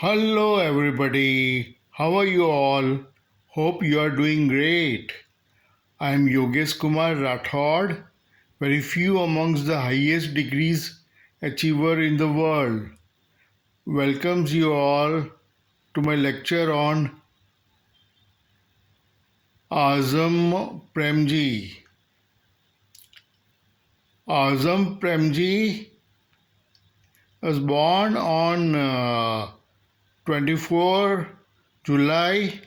Hello, everybody. How are you all? Hope you are doing great. I am Yogeshkumar Rathod, very few amongst the highest degrees achiever in the world. Welcomes you all to my lecture on AZIM PREMJI. AZIM PREMJI was born on 24 July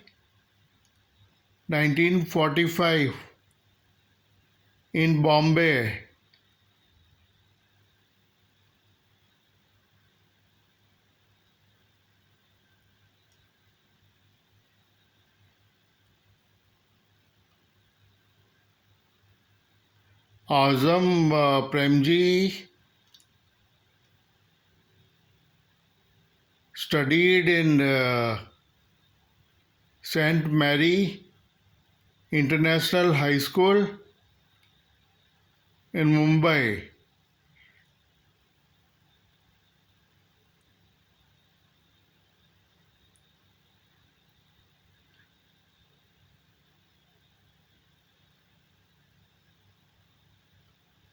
1945 in Bombay. AZIM Premji studied in St. Mary International High School in Mumbai.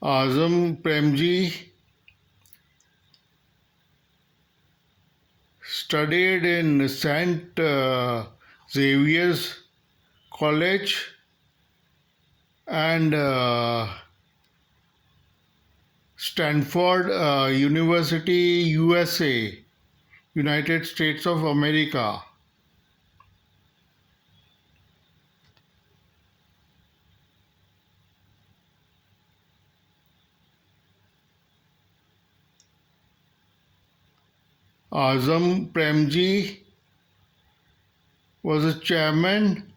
AZIM Premji studied in St. Xavier's College and Stanford University, USA, United States of America. AZIM Premji was a chairman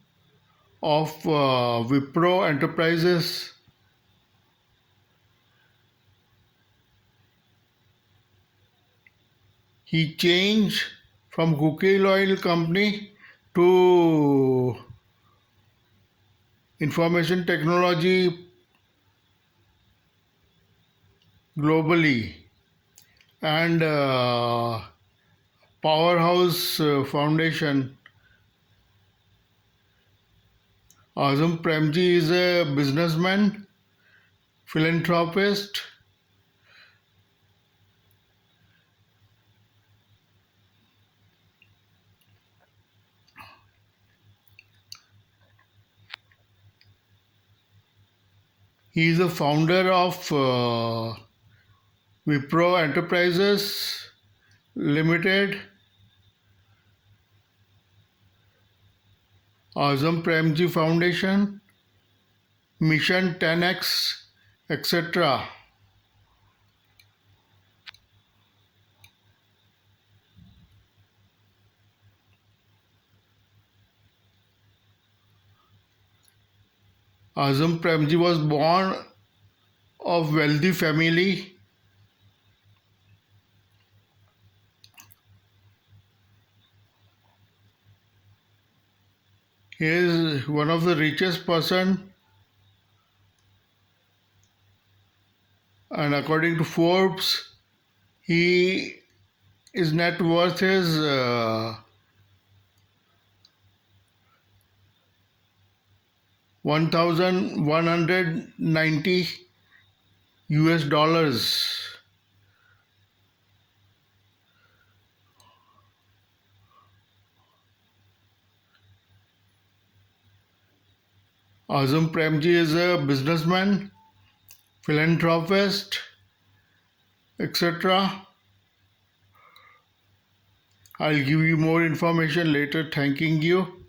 of Wipro Enterprises. He changed from cooking oil company to information technology globally and Powerhouse Foundation. Azim Premji is a businessman, philanthropist. He is the founder of Wipro Enterprises Limited, Azam Premji Foundation, Mission 10X, etc. Azam Premji was born of wealthy family. He is one of the richest person, and according to Forbes, his net worth is 1,190 US dollars. Azam Premji is a businessman, philanthropist, etc. I'll give you more information later. Thanking you.